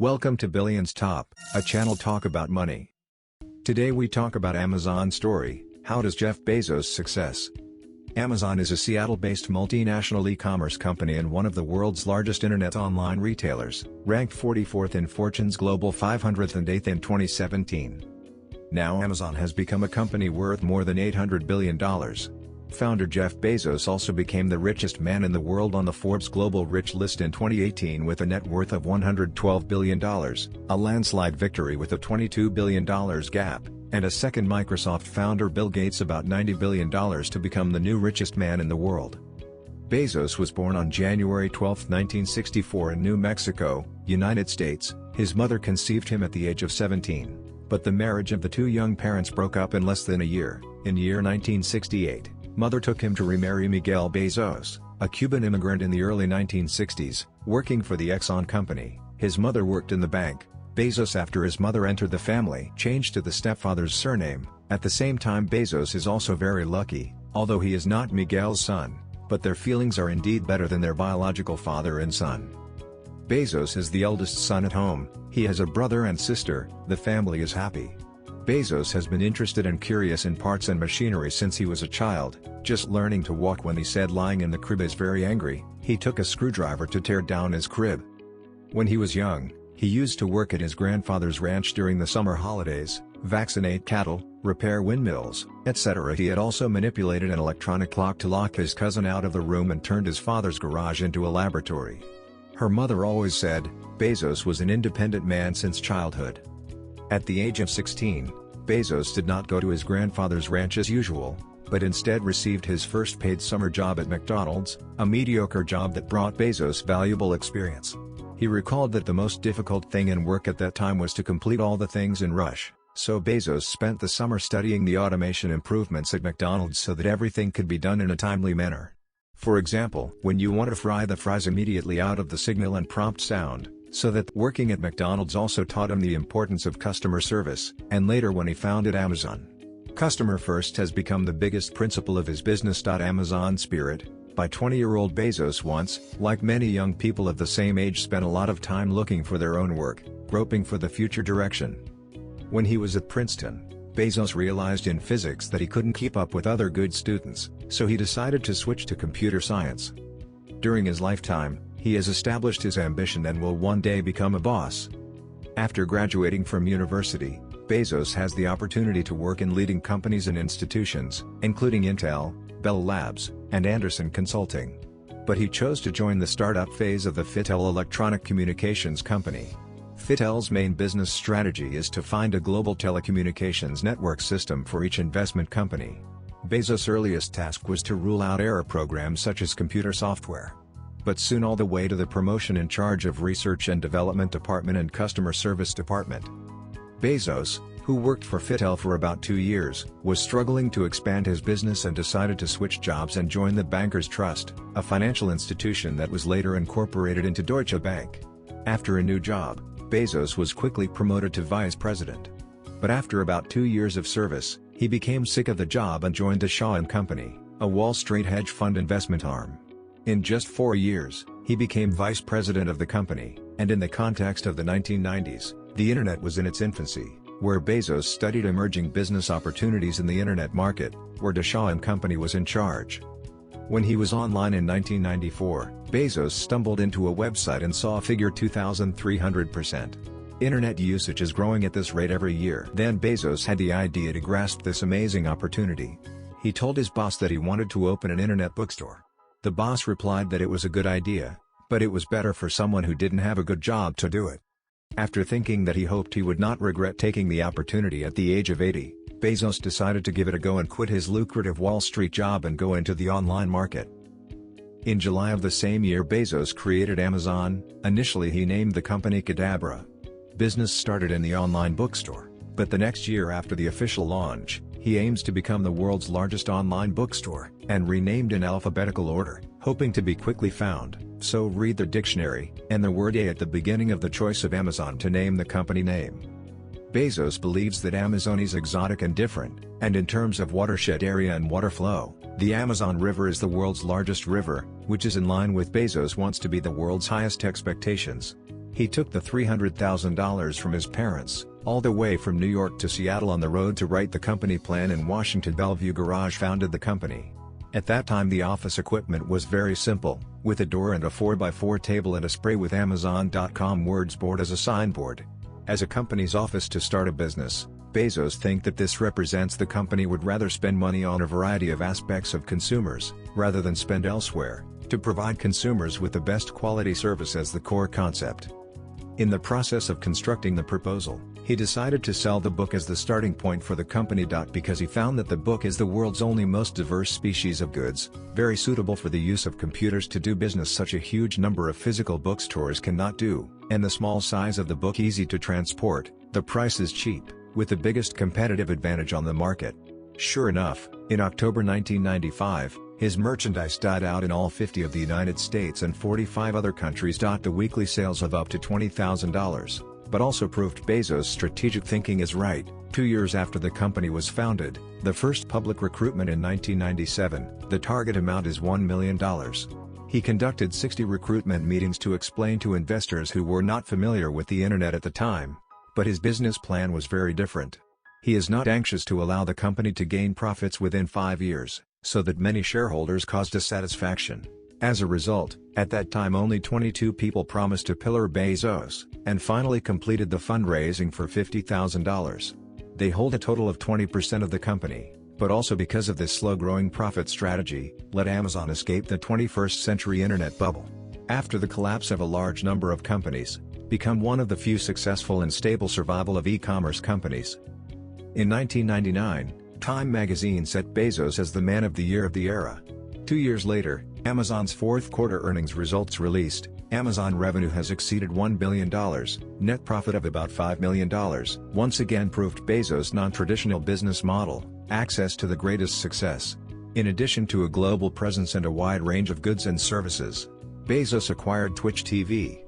Welcome to Billions Top, a channel talk about money. Today we talk about Amazon story, how does Jeff Bezos' success. Amazon is a Seattle-based multinational e-commerce company and one of the world's largest internet online retailers, ranked 44th in Fortune's Global 500 and 8th in 2017. Now Amazon has become a company worth more than $800 billion. Founder Jeff Bezos also became the richest man in the world on the Forbes Global Rich list in 2018 with a net worth of $112 billion, a landslide victory with a $22 billion gap, and a second Microsoft founder Bill Gates about $90 billion to become the new richest man in the world. Bezos was born on January 12, 1964 in New Mexico, United States. His mother conceived him at the age of 17, but the marriage of the two young parents broke up in less than a year. In year 1968. Mother took him to remarry Miguel Bezos, a Cuban immigrant in the early 1960s, working for the Exxon company. His mother worked in the bank. Bezos, after his mother entered the family, changed to the stepfather's surname. At the same time, Bezos is also very lucky, although he is not Miguel's son, but their feelings are indeed better than their biological father and son. Bezos is the eldest son at home. He has a brother and sister. The family is happy. Bezos has been interested and curious in parts and machinery since he was a child, just learning to walk when he said lying in the crib is very angry. He took a screwdriver to tear down his crib. When he was young, he used to work at his grandfather's ranch during the summer holidays, vaccinate cattle, repair windmills, etc. He had also manipulated an electronic clock to lock his cousin out of the room and turned his father's garage into a laboratory. Her mother always said, Bezos was an independent man since childhood. At the age of 16, Bezos did not go to his grandfather's ranch as usual, but instead received his first paid summer job at McDonald's, a mediocre job that brought Bezos valuable experience. He recalled that the most difficult thing in work at that time was to complete all the things in rush, so Bezos spent the summer studying the automation improvements at McDonald's so that everything could be done in a timely manner. For example, when you want to fry the fries immediately out of the signal and prompt sound, so that working at McDonald's also taught him the importance of customer service, and later when he founded Amazon. Customer first has become the biggest principle of his business. Amazon spirit. By 20-year-old Bezos once, like many young people of the same age, spent a lot of time looking for their own work, groping for the future direction. When he was at Princeton, Bezos realized in physics that he couldn't keep up with other good students, so he decided to switch to computer science. During his lifetime, he has established his ambition and will one day become a boss. After graduating from university, Bezos has the opportunity to work in leading companies and institutions, including Intel, Bell Labs, and Andersen Consulting. But he chose to join the startup phase of the Fitel electronic communications company. Fitel's main business strategy is to find a global telecommunications network system for each investment company. Bezos' earliest task was to rule out error programs such as computer software. But soon all the way to the promotion in charge of Research and Development Department and Customer Service Department. Bezos, who worked for Fitel for about 2 years, was struggling to expand his business and decided to switch jobs and join the Bankers Trust, a financial institution that was later incorporated into Deutsche Bank. After a new job, Bezos was quickly promoted to vice president. But after about 2 years of service, he became sick of the job and joined the Shaw & Company, a Wall Street hedge fund investment arm. In just 4 years, he became vice president of the company, and in the context of the 1990s, the internet was in its infancy, where Bezos studied emerging business opportunities in the internet market, where the Shaw & Company was in charge. When he was online in 1994, Bezos stumbled into a website and saw a figure 2,300%. Internet usage is growing at this rate every year. Then Bezos had the idea to grasp this amazing opportunity. He told his boss that he wanted to open an internet bookstore. The boss replied that it was a good idea, but it was better for someone who didn't have a good job to do it. After thinking that he hoped he would not regret taking the opportunity at the age of 80, Bezos decided to give it a go and quit his lucrative Wall Street job and go into the online market. In July of the same year, Bezos created Amazon. Initially he named the company Cadabra. Business started in the online bookstore, but the next year after the official launch, he aims to become the world's largest online bookstore, and renamed in alphabetical order, hoping to be quickly found, so read the dictionary, and the word A at the beginning of the choice of Amazon to name the company name. Bezos believes that Amazon is exotic and different, and in terms of watershed area and water flow, the Amazon River is the world's largest river, which is in line with Bezos wants to be the world's highest expectations. He took the $300,000 from his parents, all the way from New York to Seattle on the road to write the company plan in Washington. Bellevue Garage founded the company. At that time the office equipment was very simple, with a door and a 4x4 table and a spray with Amazon.com words board as a signboard. As a company's office to start a business, Bezos think that this represents the company would rather spend money on a variety of aspects of consumers, rather than spend elsewhere, to provide consumers with the best quality service as the core concept. In the process of constructing the proposal, he decided to sell the book as the starting point for the company. Because he found that the book is the world's only most diverse species of goods, very suitable for the use of computers to do business such a huge number of physical bookstores cannot do, and the small size of the book easy to transport, the price is cheap, with the biggest competitive advantage on the market. Sure enough, in October 1995, his merchandise died out in all 50 of the United States and 45 other countries. The weekly sales of up to $20,000, but also proved Bezos' strategic thinking is right. 2 years after the company was founded, the first public recruitment in 1997, the target amount is $1 million. He conducted 60 recruitment meetings to explain to investors who were not familiar with the internet at the time. But his business plan was very different. He is not anxious to allow the company to gain profits within 5 years, so that many shareholders caused dissatisfaction. As a result, at that time only 22 people promised to pillar Bezos, and finally completed the fundraising for $50,000. They hold a total of 20% of the company, but also because of this slow-growing profit strategy, let Amazon escape the 21st century internet bubble. After the collapse of a large number of companies, become one of the few successful and stable survival of e-commerce companies. In 1999, Time magazine set Bezos as the man of the year of the era. 2 years later, Amazon's fourth quarter earnings results released. Amazon revenue has exceeded $1 billion, net profit of about $5 million, once again proved Bezos' non-traditional business model, access to the greatest success. In addition to a global presence and a wide range of goods and services, Bezos acquired Twitch TV,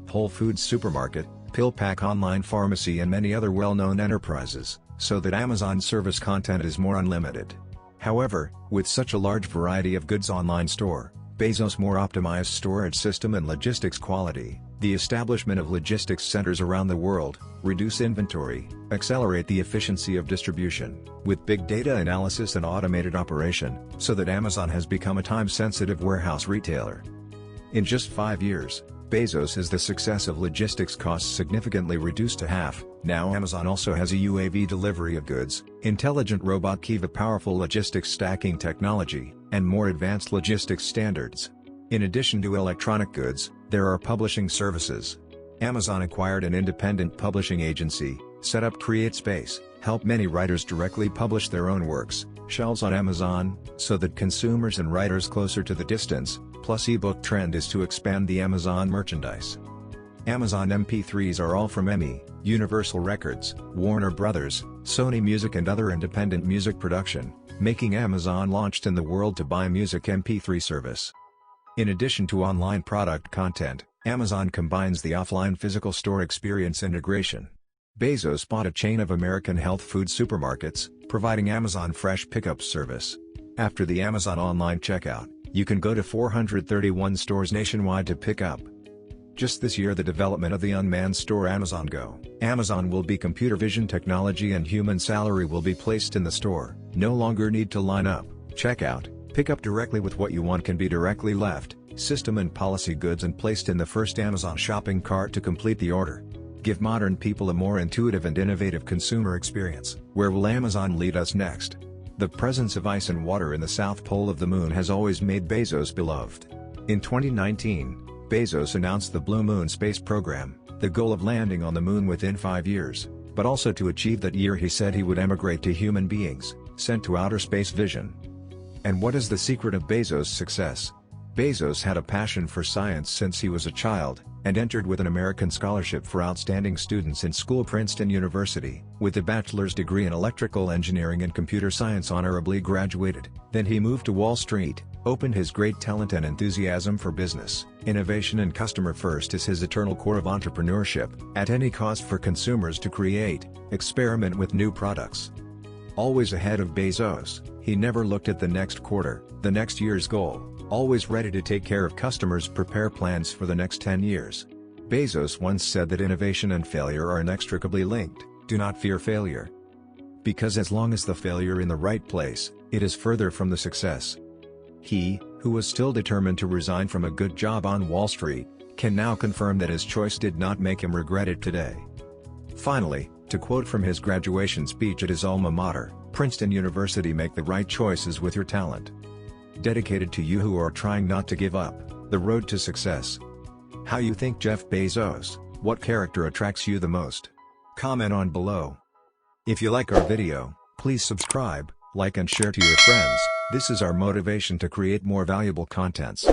Whole Foods Supermarket, PillPack Online Pharmacy and many other well-known enterprises, so that Amazon service content is more unlimited. However, with such a large variety of goods online store, Bezos' more optimized storage system and logistics quality, the establishment of logistics centers around the world, reduce inventory, accelerate the efficiency of distribution, with big data analysis and automated operation, so that Amazon has become a time-sensitive warehouse retailer. In just 5 years, Bezos has the success of logistics costs significantly reduced to half. Now Amazon also has a UAV delivery of goods, intelligent robot Kiva powerful logistics stacking technology, and more advanced logistics standards. In addition to electronic goods, there are publishing services. Amazon acquired an independent publishing agency, set up CreateSpace, help many writers directly publish their own works, shelves on Amazon, so that consumers and writers closer to the distance, plus ebook trend is to expand the Amazon merchandise. Amazon MP3s are all from EMI, Universal Records, Warner Brothers, Sony Music and other independent music production, making Amazon launched in the world to buy music MP3 service. In addition to online product content, Amazon combines the offline physical store experience integration. Bezos bought a chain of American health food supermarkets, providing Amazon Fresh Pickup service. After the Amazon online checkout, you can go to 431 stores nationwide to pick up. Just this year the development of the unmanned store Amazon Go. Amazon will be computer vision technology and human salary will be placed in the store, no longer need to line up, check out, pick up directly with what you want can be directly left, system and policy goods and placed in the first Amazon shopping cart to complete the order. Give modern people a more intuitive and innovative consumer experience. Where will Amazon lead us next? The presence of ice and water in the south pole of the moon has always made Bezos beloved. In 2019, Bezos announced the Blue Moon space program, the goal of landing on the moon within 5 years, but also to achieve that year he said he would emigrate to human beings, sent to outer space vision. And what is the secret of Bezos' success? Bezos had a passion for science since he was a child, and entered with an American scholarship for outstanding students in school Princeton University, with a bachelor's degree in electrical engineering and computer science honorably graduated. Then he moved to Wall Street, opened his great talent and enthusiasm for business. Innovation and customer first is his eternal core of entrepreneurship, at any cost for consumers to create, experiment with new products. Always ahead of Bezos, he never looked at the next quarter, the next year's goal, always ready to take care of customers, prepare plans for the next 10 years. Bezos once said that innovation and failure are inextricably linked. Do not fear failure. Because as long as the failure in the right place, it is further from the success. He, who was still determined to resign from a good job on Wall Street, can now confirm that his choice did not make him regret it today. Finally, to quote from his graduation speech at his alma mater, Princeton University: make the right choices with your talent. Dedicated to you who are trying not to give up, the road to success. How you think Jeff Bezos, what character attracts you the most? Comment on below. If you like our video, please subscribe, like and share to your friends. This is our motivation to create more valuable contents.